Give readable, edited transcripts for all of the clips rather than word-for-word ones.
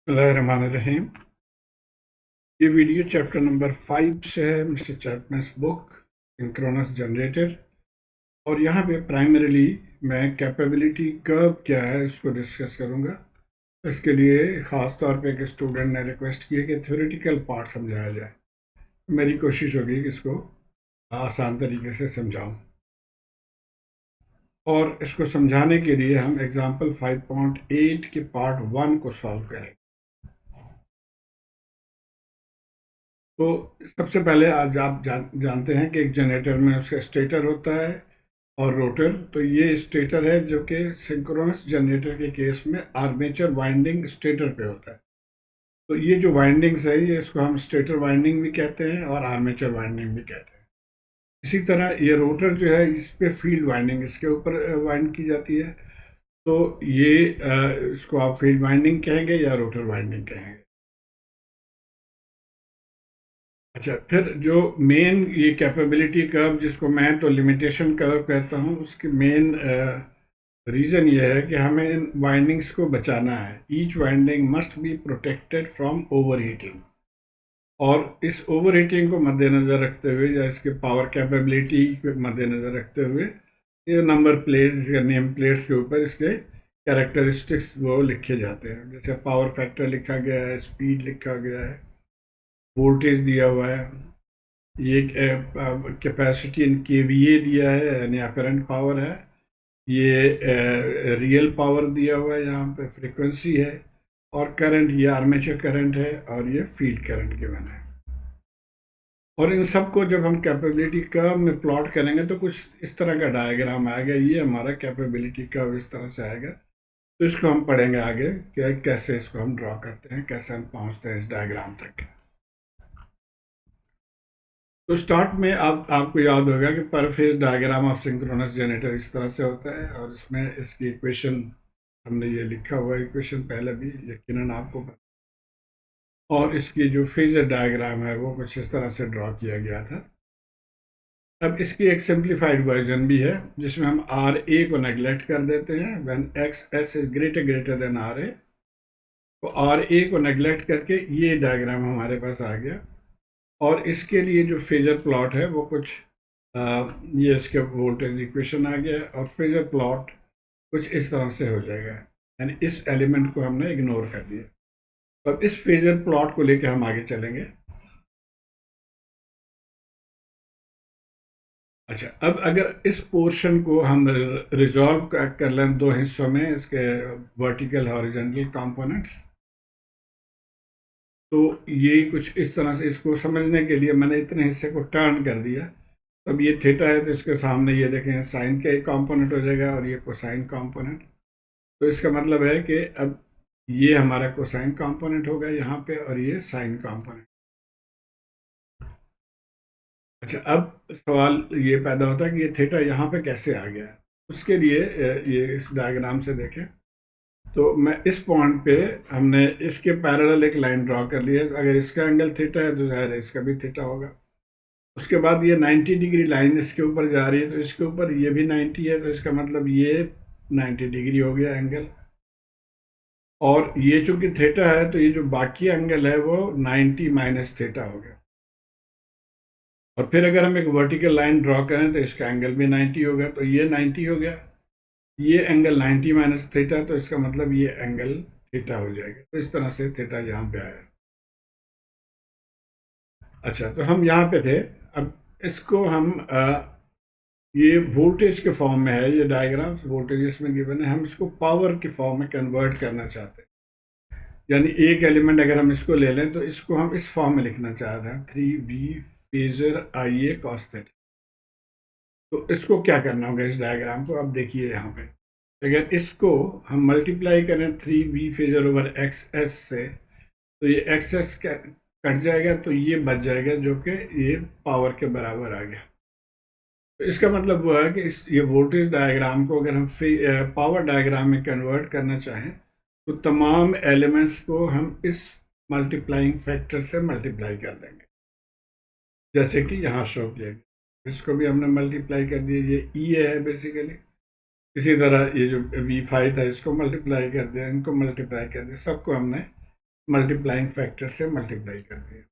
बिस्मिल्लाहिर्रहमानिर्रहीम। ये video chapter number 5 से है मिस्टर चैपमैन्स बुक सिंक्रोनस जनरेटर। और यहाँ पे प्राइमरीली मैं कैपेबिलिटी कर्व क्या है इसको डिस्कस करूँगा। इसके लिए ख़ास तौर पे एक स्टूडेंट ने रिक्वेस्ट की है कि थ्योरेटिकल पार्ट समझाया जाए। मेरी कोशिश होगी कि इसको आसान तरीके से समझाऊँ, और इसको समझाने के लिए हम एग्जाम्पल 5.8 के पार्ट 1 को सॉल्व करेंगे। तो सबसे पहले आज आप जानते हैं कि एक जनरेटर में उसका स्टेटर होता है और रोटर। तो ये स्टेटर है जो कि सिंक्रोनस जनरेटर के केस में आर्मेचर वाइंडिंग स्टेटर पे होता है। तो ये जो वाइंडिंग्स है ये इसको हम स्टेटर वाइंडिंग भी कहते हैं और आर्मेचर वाइंडिंग भी कहते हैं। इसी तरह ये रोटर जो है इस पे फील्ड वाइंडिंग इसके ऊपर वाइंड की जाती है। तो ये इसको आप फील्ड वाइंडिंग कहेंगे या रोटर वाइंडिंग कहेंगे। अच्छा, फिर जो मेन ये कैपेबिलिटी कर्व जिसको मैं तो लिमिटेशन कर्व कहता हूँ, उसकी मेन रीज़न ये है कि हमें इन वाइंडिंग्स को बचाना है। Each winding must be protected from over heating. और इस ओवर हीटिंग को मद्देनज़र रखते हुए या इसके पावर कैपेबिलिटी को मद्देनज़र रखते हुए ये नंबर प्लेट्स या नेम प्लेट्स के ऊपर इसके कैरेक्टरिस्टिक्स वो लिखे जाते हैं। जैसे पावर फैक्टर लिखा गया है, स्पीड लिखा गया है, वोल्टेज दिया हुआ है, ये कैपेसिटी इन केवीए दिया है यानी अपरेंट पावर है, ये रियल पावर दिया हुआ है, यहाँ पे फ्रीक्वेंसी है, और करंट ये आर्मेचर करंट है, और ये फील्ड करंट गिवन है। और इन सबको जब हम कैपेबिलिटी कर्व में प्लॉट करेंगे तो कुछ इस तरह का डायग्राम आएगा। ये हमारा कैपेबिलिटी कर्व इस तरह से आएगा। तो इसको हम पढ़ेंगे आगे कि कैसे इसको हम ड्रॉ करते हैं, कैसे हम पहुंचते हैं इस डायग्राम तक। तो स्टार्ट में आपको याद होगा कि पर phase diagram of synchronous generator इस तरह से होता है, और इसमें इसकी इक्वेशन हमने ये लिखा हुआ है। इक्वेशन पहले भी यकीनन आपको पता, और इसकी जो फेजर डायग्राम है वो कुछ इस तरह से ड्रॉ किया गया था। अब इसकी एक सिंप्लीफाइड वर्जन भी है जिसमें हम आर ए को नेग्लेक्ट कर देते हैं। When X S is greater than R A, तो आर ए को नेग्लेक्ट करके ये डायग्राम हमारे पास आ गया। और इसके लिए जो फेजर प्लॉट है वो कुछ ये इसके वोल्टेज इक्वेशन आ गया, और फेजर प्लॉट कुछ इस तरह से हो जाएगा, यानी इस एलिमेंट को हमने इग्नोर कर दिया। तो अब इस फेजर प्लॉट को लेकर हम आगे चलेंगे। अच्छा, अब अगर इस पोर्शन को हम रिजॉल्व कर लें दो हिस्सों में, इसके वर्टिकल हॉरिजॉन्टल कंपोनेंट्स, तो ये कुछ इस तरह से, इसको समझने के लिए मैंने इतने हिस्से को टर्न कर दिया। अब ये थीटा है तो इसके सामने ये देखें साइन का एक कंपोनेंट हो जाएगा और ये कोसाइन कंपोनेंट। तो इसका मतलब है कि अब ये हमारा कोसाइन कंपोनेंट होगा यहाँ पे, और ये साइन कंपोनेंट। अच्छा, अब सवाल ये पैदा होता है कि ये थीटा यहाँ पे कैसे आ गया। उसके लिए ये इस डायग्राम से देखें तो मैं इस पॉइंट पे हमने इसके पैरेलल एक लाइन ड्रॉ कर ली है। अगर इसका एंगल थीटा है तो जाहिर है इसका भी थीटा होगा। उसके बाद ये 90 डिग्री लाइन इसके ऊपर जा रही है, तो इसके ऊपर ये भी 90 है, तो इसका मतलब ये 90 डिग्री हो गया एंगल। और ये चूंकि थीटा है तो ये जो बाकी एंगल है वो 90 माइनस थीटा हो गया। और फिर अगर हम एक वर्टिकल लाइन ड्रॉ करें तो इसका एंगल भी 90 होगा, तो ये 90 हो गया। ये एंगल 90 माइनस थीटा, तो इसका मतलब ये एंगल थीटा हो जाएगा। तो इस तरह से थीटा यहाँ पे आया। अच्छा, तो हम यहाँ पे थे। अब इसको हम ये वोल्टेज के फॉर्म में है, ये डायग्राम वोल्टेज इसमें गिवन है, हम इसको पावर के फॉर्म में कन्वर्ट करना चाहते हैं। यानी एक एलिमेंट अगर हम इसको ले लें तो इसको हम इस फॉर्म में लिखना चाह रहे हैं, 3v फेजर आई ए कॉस थीटा। तो इसको क्या करना होगा, इस डायग्राम को अब देखिए यहाँ पे। अगर इसको हम मल्टीप्लाई करें 3v phasor over x S से, तो ये एक्स एस कट जाएगा, तो ये बच जाएगा जो कि ये पावर के बराबर आ गया। तो इसका मतलब वो है कि ये वोल्टेज डायग्राम को अगर हम पावर डायग्राम में कन्वर्ट करना चाहें तो तमाम एलिमेंट्स को हम इस मल्टीप्लाइंग फैक्टर से मल्टीप्लाई कर देंगे, जैसे कि यहाँ शो किया गया। इसको भी हमने मल्टीप्लाई कर दिया, ये ई है बेसिकली। इसी तरह ये जो V5 था इसको मल्टीप्लाई कर दिया, इनको मल्टीप्लाई कर दिया, सबको हमने मल्टीप्लाइंग फैक्टर से मल्टीप्लाई कर दिया।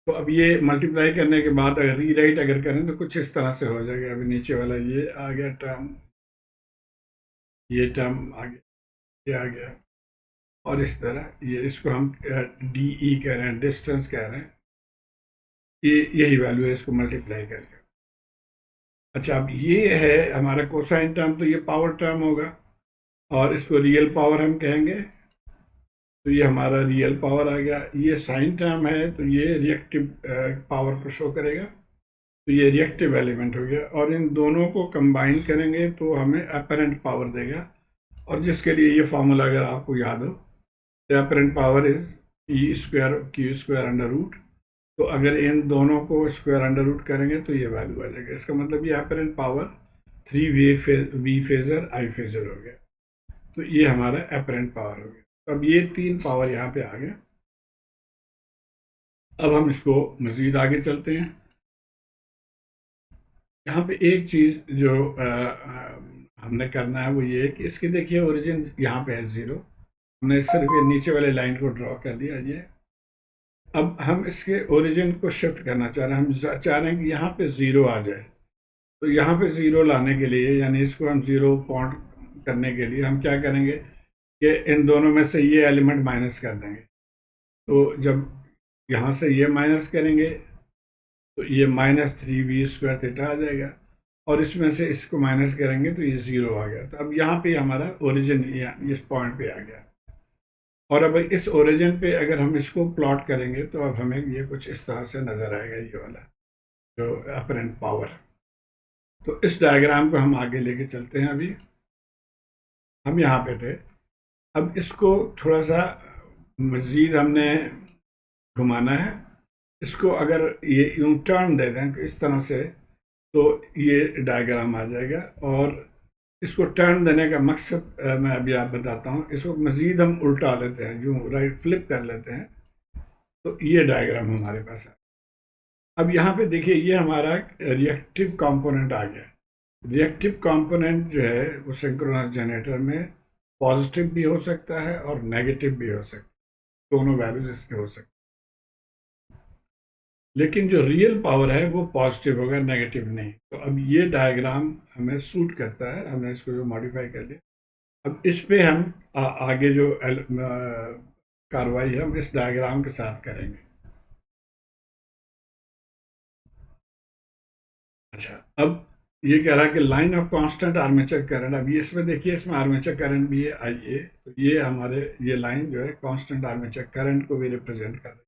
तो अब ये मल्टीप्लाई करने के बाद अगर रीराइट अगर करें तो कुछ इस तरह से हो जाएगा। अभी नीचे वाला ये आ गया टर्म, ये टर्म आ गया, ये आ गया, और इस तरह ये, इसको हम डी ई कह रहे हैं, डिस्टेंस कह रहे हैं, ये यही वैल्यू है इसको मल्टीप्लाई करके। अच्छा, अब ये है हमारा कोसाइन टर्म, तो ये पावर टर्म होगा और इसको रियल पावर हम कहेंगे, तो ये हमारा रियल पावर आ गया। ये साइन टर्म है तो ये रिएक्टिव पावर को शो करेगा, तो ये रिएक्टिव एलिमेंट हो गया, और इन दोनों को कंबाइन करेंगे तो हमें अपरेंट पावर देगा, और जिसके लिए ये फॉर्मूला अगर आपको याद हो, तो apparent power is e square q square under root. तो अगर इन दोनों को स्क्वायर अंडर रूट करेंगे तो ये वैल्यू आ जाएगा। इसका मतलब ये apparent power 3 v phasor I phasor हो गया, तो ये हमारा अपरेंट पावर हो गया। तो अब ये 3 पावर यहाँ पे आ गए। अब हम इसको मजीद आगे चलते हैं। यहाँ पे एक चीज जो हमने करना है वो ये है कि इसकी देखिए ओरिजिन यहाँ पे है 0, हमने सिर्फ ये नीचे वाले लाइन को ड्रॉ कर दिया ये। अब हम इसके ओरिजिन को शिफ्ट करना चाह रहे हैं, हम चाह रहे हैं कि यहाँ पे 0 आ जाए। तो यहाँ पे 0 लाने के लिए, यानी इसको हम 0 पॉइंट करने के लिए हम क्या करेंगे कि इन दोनों में से ये एलिमेंट माइनस कर देंगे। तो जब यहाँ से ये माइनस करेंगे तो ये -3v² थीटा आ जाएगा, और इसमें से इसको माइनस करेंगे तो ये 0 आ गया। तो अब यहाँ पे हमारा ओरिजिन इस पॉइंट पे आ गया, और अब इस ओरिजिन पे अगर हम इसको प्लॉट करेंगे तो अब हमें ये कुछ इस तरह से नजर आएगा, ये वाला जो अपरेंट पावर। तो इस डायग्राम को हम आगे लेके चलते हैं। अभी हम यहाँ पे थे, अब इसको थोड़ा सा मजीद हमने घुमाना है। इसको अगर ये यूं टर्न दे दें इस तरह से, तो ये डायग्राम आ जाएगा। और इसको टर्न देने का मकसद मैं अभी आप बताता हूँ। इसको मजीद हम उल्टा लेते हैं, यूं राइट फ्लिप कर लेते हैं, तो ये डायग्राम हमारे पास है। अब यहाँ पे देखिए ये हमारा रिएक्टिव कंपोनेंट आ गया। रिएक्टिव कंपोनेंट जो है वो सिंक्रोनस जनरेटर में पॉजिटिव भी हो सकता है और नेगेटिव भी हो सकता है, दोनों वैल्यूज इसके हो सकते हैं। लेकिन जो रियल पावर है वो पॉजिटिव होगा, नेगेटिव नहीं। तो अब ये डायग्राम हमें सूट करता है, हमने इसको जो मॉडिफाई कर लिया। अब इस पे हम आगे जो कार्रवाई है हम इस डायग्राम के साथ करेंगे। अच्छा, अब ये कह रहा है कि line of constant armature current. अब ये इसमें देखिए, इसमें आर्मेचर करंट भी है IA, तो ये हमारे ये लाइन जो है कांस्टेंट आर्मेचर करंट को भी रिप्रेजेंट कर रही है।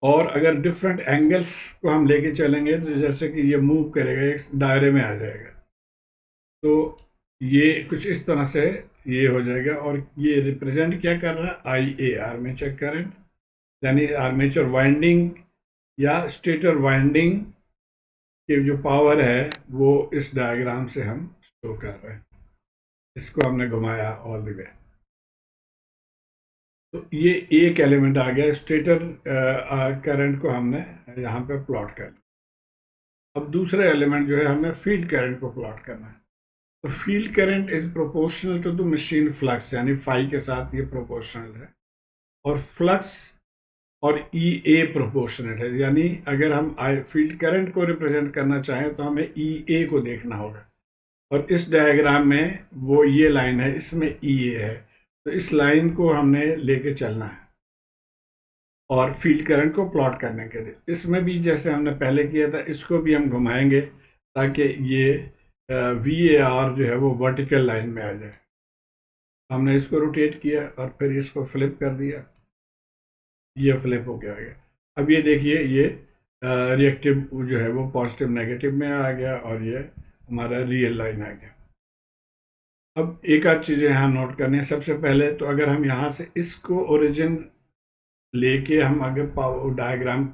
और अगर डिफरेंट एंगल्स को हम लेके चलेंगे तो जैसे कि ये मूव करेगा, एक दायरे में आ जाएगा, तो ये कुछ इस तरह से ये हो जाएगा। और ये रिप्रेजेंट क्या कर रहा है, IA आर्मेचर करंट, यानी आर्मेचर वाइंडिंग या स्टेटर वाइंडिंग की जो पावर है वो इस डायग्राम से हम शो कर रहे हैं। इसको हमने घुमाया ऑल द वे, तो ये एक एलिमेंट आ गया। स्टेटर करंट को हमने यहाँ पे प्लॉट कर लिया। अब दूसरा एलिमेंट जो है, हमें फील्ड करंट को प्लॉट करना है। तो field current is proportional to the machine flux, यानी फाई के साथ ये प्रोपोर्शनल है। और फ्लक्स और EA प्रोपोर्शनल है, यानी अगर हम फील्ड करंट को रिप्रेजेंट करना चाहें तो हमें EA को देखना होगा। और इस डायग्राम में वो ये लाइन है, इसमें EA है, तो इस लाइन को हमने लेके चलना है और फील्ड करंट को प्लॉट करने के लिए। इसमें भी जैसे हमने पहले किया था, इसको भी हम घुमाएंगे ताकि ये VAR जो है वो वर्टिकल लाइन में आ जाए। हमने इसको रोटेट किया और फिर इसको फ्लिप कर दिया, ये फ्लिप हो गया। अब ये देखिए, ये रिएक्टिव जो है वो पॉजिटिव नेगेटिव में आ गया और ये हमारा रियल लाइन आ गया। अब एक आध चीज़ें यहाँ नोट करनी है। सबसे पहले तो अगर हम यहाँ से इसको ओरिजिन लेके हम आगे पावर डायग्राम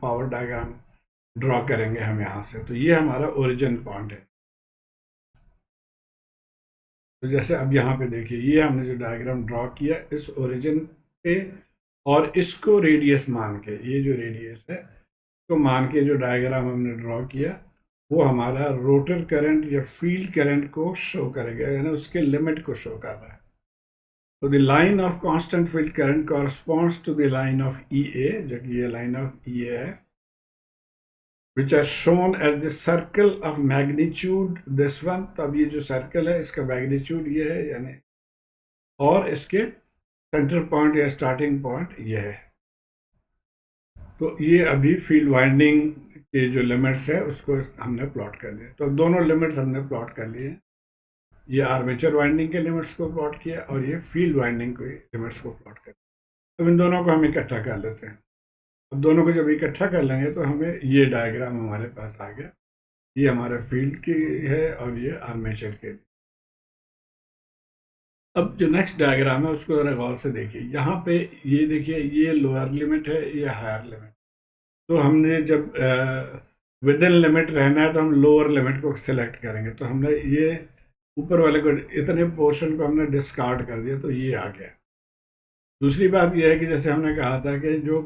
ड्रॉ करेंगे हम यहाँ से, तो ये हमारा ओरिजिन पॉइंट है। तो जैसे अब यहाँ पे देखिए, ये हमने जो डायग्राम ड्रॉ किया इस ओरिजिन पे, और इसको रेडियस मान के, ये जो रेडियस है तो मान के जो डायग्राम हमने ड्रॉ किया वो हमारा रोटर करंट या फील्ड करंट को शो करेगा, यानी उसके लिमिट को शो कर रहा है। तो the line of constant field current corresponds to the line of E A, जो कि ये लाइन ऑफ ई ए है, which are shown as the circle of magnitude this one। तो अब ये जो सर्कल है इसका मैग्नीट्यूड ये है, यानी और इसके सेंटर पॉइंट या स्टार्टिंग पॉइंट ये है। तो ये अभी फील्ड वाइंडिंग के जो लिमिट्स है उसको हमने प्लॉट कर दिया। तो दोनों लिमिट्स हमने प्लॉट कर लिए। ये आर्मेचर वाइंडिंग के लिमिट्स को प्लॉट किया और ये फील्ड वाइंडिंग के लिमिट्स को प्लॉट कर दिया। अब इन दोनों को हम इकट्ठा कर लेते हैं। अब दोनों को जब इकट्ठा कर लेंगे तो हमें ये डायग्राम हमारे पास आ गया। ये हमारे फील्ड की है और ये आर्मेचर के लिए। अब जो नेक्स्ट डायग्राम है उसको जरा गौर से देखिए। यहाँ पे ये देखिए, ये लोअर लिमिट है, ये हायर लिमिट। तो हमने जब विद इन लिमिट रहना है तो हम लोअर लिमिट को सिलेक्ट करेंगे। तो हमने ये ऊपर वाले को, इतने पोर्शन को हमने डिस्कार्ड कर दिया, तो ये आ गया। दूसरी बात यह है कि जैसे हमने कहा था कि जो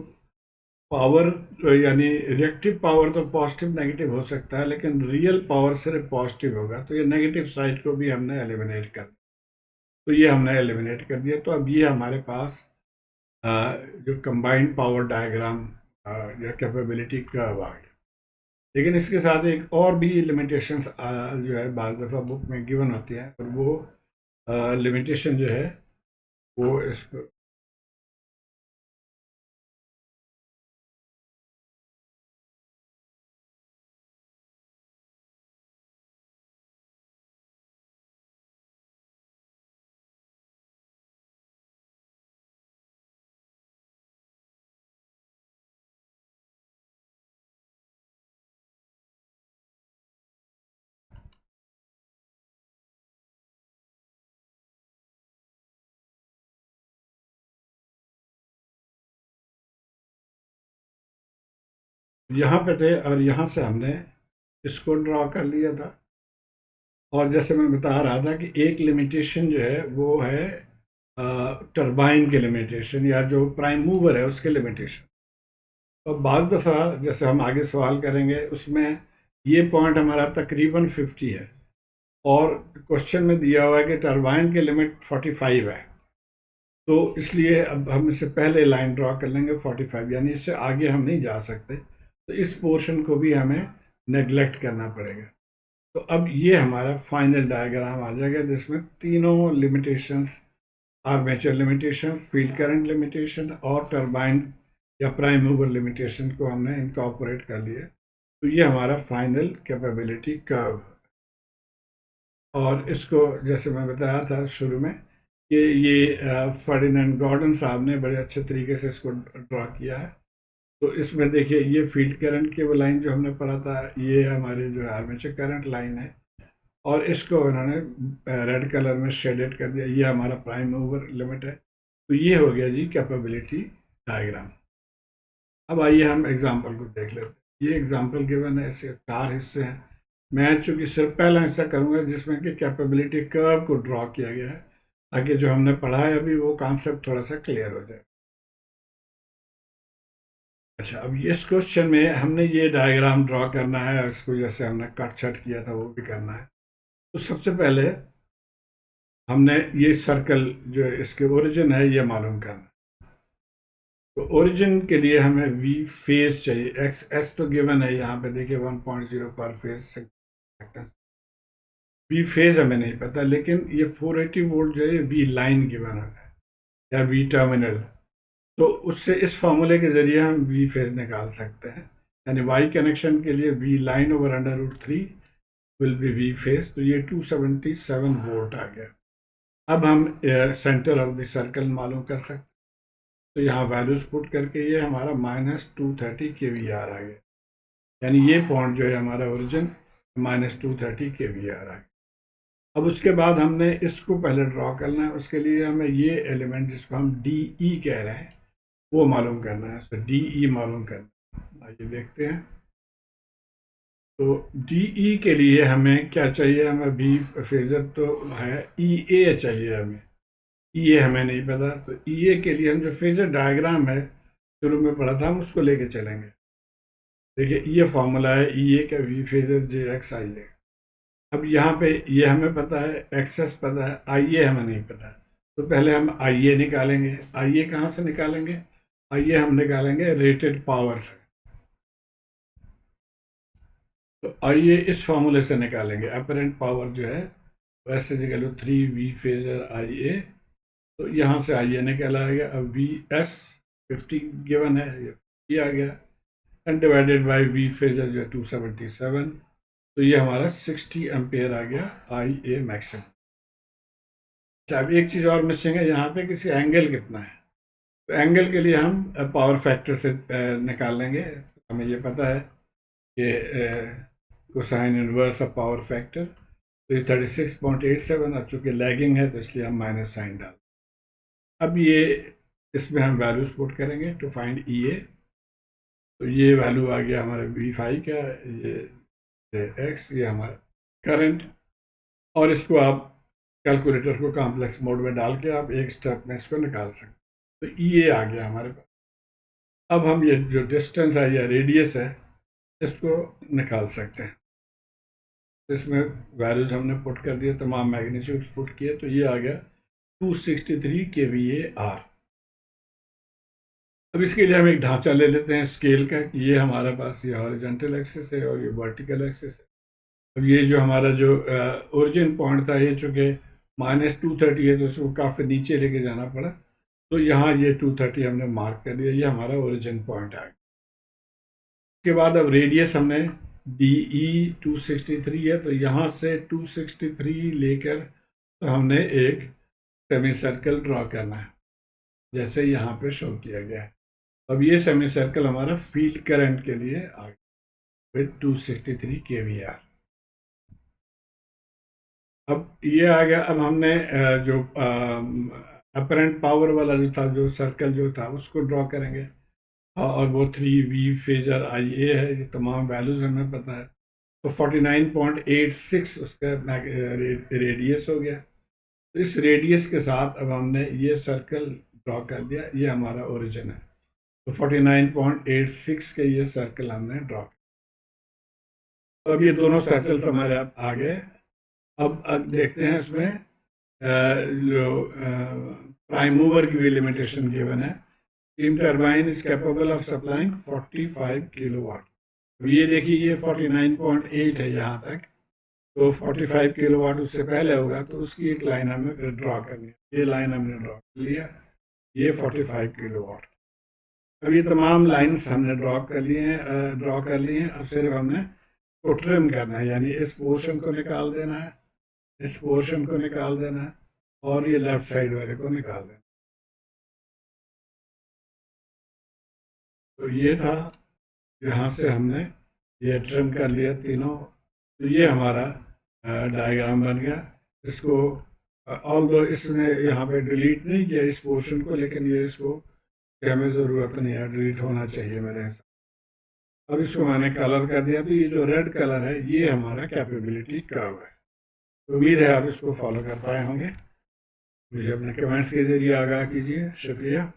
पावर यानी रिएक्टिव पावर तो पॉजिटिव नेगेटिव हो सकता है, लेकिन रियल पावर सिर्फ पॉजिटिव होगा। तो ये नेगेटिव साइड को भी हमने एलिमिनेट कर दिया। तो ये हमने एलिमिनेट कर दिया। तो अब ये हमारे पास जो कंबाइंड पावर डायग्राम या कैपेबिलिटी कर्व आ गया। लेकिन इसके साथ एक और भी लिमिटेशंस जो है बाज़ दफ़ा बुक में गिवन होती है, और वो लिमिटेशन जो है वो इसको यहाँ पे थे और यहाँ से हमने इसको ड्रॉ कर लिया था। और जैसे मैं बता रहा था कि एक लिमिटेशन जो है वो है टरबाइन के लिमिटेशन, या जो प्राइम मूवर है उसके लिमिटेशन। तो बाज़ दफ़ा जैसे हम आगे सवाल करेंगे उसमें ये पॉइंट हमारा तकरीबन 50 है, और क्वेश्चन में दिया हुआ है कि टरबाइन की लिमिट 45 है। तो इसलिए अब हम इससे पहले लाइन ड्रॉ कर लेंगे 45, यानी इससे आगे हम नहीं जा सकते। तो इस पोर्शन को भी हमें नेग्लेक्ट करना पड़ेगा। तो अब ये हमारा फाइनल डायग्राम आ जाएगा जिसमें तीनों limitations, armature limitation, field current limitation और टरबाइन या प्राइम मूवर लिमिटेशन को हमने इनकॉर्पोरेट कर लिया। तो ये हमारा फाइनल कैपेबिलिटी कर्व। और इसको जैसे मैं बताया था शुरू में कि ये फर्डिनेंड गॉर्डन साहब ने बड़े अच्छे तरीके से इसको ड्रॉ किया है। तो इसमें देखिए, ये फील्ड करंट की वो लाइन जो हमने पढ़ा था, ये हमारे जो आर्मेचर करंट लाइन है, और इसको उन्होंने रेड कलर में शेडेड कर दिया। ये हमारा प्राइम मूवर लिमिट है। तो ये हो गया जी कैपेबिलिटी डायग्राम। अब आइए हम एग्जाम्पल को देख लेते हैं। ये एग्जाम्पल गिवन है, इसके 4 हिस्से हैं। मैं चूंकि सिर्फ पहला हिस्सा करूंगा जिसमें कि कैपेबिलिटी कर्व को ड्रॉ किया गया है, ताकि जो हमने पढ़ा है अभी वो कॉन्सेप्ट थोड़ा सा क्लियर हो जाए। अच्छा, अब इस क्वेश्चन में हमने ये डायग्राम ड्रॉ करना है, और इसको जैसे हमने कट छट किया था वो भी करना है। तो सबसे पहले हमने ये सर्कल जो इसके ओरिजिन है ये मालूम करना। तो ओरिजिन के लिए हमें वी फेज चाहिए। एक्स एस तो गिवन है, यहाँ पे देखिए 1.0 पर फेज। वी फेज हमें नहीं पता, लेकिन ये 480 वोल्ट जो है वी लाइन गिवन है या वी टर्मिनल। तो उससे इस फॉर्मूले के जरिए हम वी फेज निकाल सकते हैं। यानी वाई कनेक्शन के लिए V line over √3 will be V phase. तो ये 277 वोल्ट आ गया। अब हम सेंटर ऑफ द सर्कल मालूम कर सकते हैं। तो यहाँ वैल्यूज पुट करके ये हमारा -230 kVAR आ गया। यानी ये पॉइंट जो है हमारा ओरिजिन -230 kVAR आ गया। अब उसके बाद हमने इसको पहले ड्रॉ करना है। उसके लिए हमें ये एलिमेंट जिसको हम डी ई कह रहे हैं वो मालूम करना है। तो डी ई मालूम करना है। आइए देखते हैं। तो डी ई के लिए हमें क्या चाहिए? हमें बी फेजर तो है, ई ए चाहिए हमें। ई ए हमें नहीं पता। तो ई ए के लिए हम जो फेजर डायग्राम है शुरू में पढ़ा था हम उसको लेके चलेंगे। देखिए, ये फॉर्मूला है ई ए का, वी फेजर जे एक्स आई ए। अब यहाँ पे ये हमें पता है, एक्सेस पता है, आई ए हमें नहीं पता है। तो पहले हम आईए निकालेंगे। आईए कहाँ से निकालेंगे? आईए हम निकालेंगे रेटेड पावर से। तो आइए इस फॉर्मूले से निकालेंगे। अपरेंट पावर जो है वैसे निकालो 3V फेजर IA। तो यहाँ से आइए निकल आएगा। अब VS 50 गिवन है, ये आ गया, and divided by V phasor जो है 277। तो ये हमारा 60 एम्पेयर आ गया IA मैक्सिमम। अच्छा, अब एक चीज़ और मिसिंग है यहाँ पे, किसी एंगल कितना है। तो एंगल के लिए हम पावर फैक्टर से निकाल लेंगे। हमें ये पता है कि cosine inverse of power factor, तो ये 36.87। अब चूंकि लैगिंग है तो इसलिए हम माइनस साइन डाल। अब ये इसमें हम वैल्यूज पुट करेंगे टू फाइंड EA। तो ये वैल्यू आ गया हमारे V5 का, ये X, ये हमारा करंट। और इसको आप कैलकुलेटर को कॉम्प्लेक्स मोड में डाल के आप एक स्टेप में इसको निकाल सकते। तो EA आ गया हमारे पास। अब हम ये जो डिस्टेंस है या रेडियस है इसको निकाल सकते हैं। तो इसमें वैल्यूज हमने पुट कर दिए, तमाम मैग्नीट्यूड पुट किए, तो ये आ गया 263 kVAR। अब इसके लिए हम एक ढांचा ले लेते हैं स्केल का कि ये हमारे पास ये हॉरिजॉन्टल एक्सिस है और ये वर्टिकल एक्सिस है। अब ये जो हमारा जो ओरिजिन पॉइंट था, ये चूँकि -230 है तो इसको काफ़ी नीचे लेके जाना पड़ा। तो यहाँ ये 230 हमने मार्क कर दिया, ये हमारा ओरिजिन पॉइंट आ गया। उसके बाद अब रेडियस हमने DE 263 है, तो यहाँ से 263 लेकर तो हमने एक सेमी सर्कल ड्रॉ करना है, जैसे यहाँ पे शो किया गया है। अब ये सेमी सर्कल हमारा फील्ड करंट के लिए आ गया विद 263 kVAR। अब ये आ गया। अब हमने जो अपरेंट पावर वाला जो था, जो सर्कल जो था, उसको ड्रॉ करेंगे। और वो 3V फेजर IA है, ये तमाम वैल्यूज हमें पता है। तो 49.86 उसका रेडियस हो गया। तो इस रेडियस के साथ अब हमने ये सर्कल ड्रॉ कर दिया, ये हमारा ओरिजिन है। तो 49.86 के ये सर्कल हमने ड्रॉ किया। तो अब ये दोनों सर्कल्स हमारे आ गए। अब देखते हैं इसमें जो प्राइम मूवर की भी लिमिटेशन गिवन है। Steam turbine is capable of supplying 45 kilowatt. ये देखिए ये 49.8 है यहाँ तक, तो 45 किलोवाट उससे पहले होगा, तो उसकी एक लाइन हमें फिर ड्रॉ करनी है। ये लाइन हमने ड्रॉ कर लिया, ये 45 किलोवाट। अब ये तमाम लाइन्स हमने ड्रॉ कर लिए हैं। अब सिर्फ हमने को ट्रिम करना है, यानी इस पोर्शन को निकाल देना है, इस पोर्शन को निकाल देना है, और ये लेफ्ट साइड वाले को निकाल देना। तो ये था, यहाँ से हमने ये ट्रिम कर लिया तीनों। तो ये हमारा डायग्राम बन गया। इसको ऑल्दो इसने यहाँ पे डिलीट नहीं किया इस पोर्शन को, लेकिन ये इसको हमें ज़रूरत नहीं है, डिलीट होना चाहिए मेरे हिसाब। अब इसको मैंने कलर कर दिया। तो ये जो रेड कलर है ये हमारा कैपेबिलिटी कर्व है। उम्मीद है आप इसको फॉलो कर पाए होंगे। मुझे अपने कमेंट्स के जरिए आगाह कीजिए। शुक्रिया।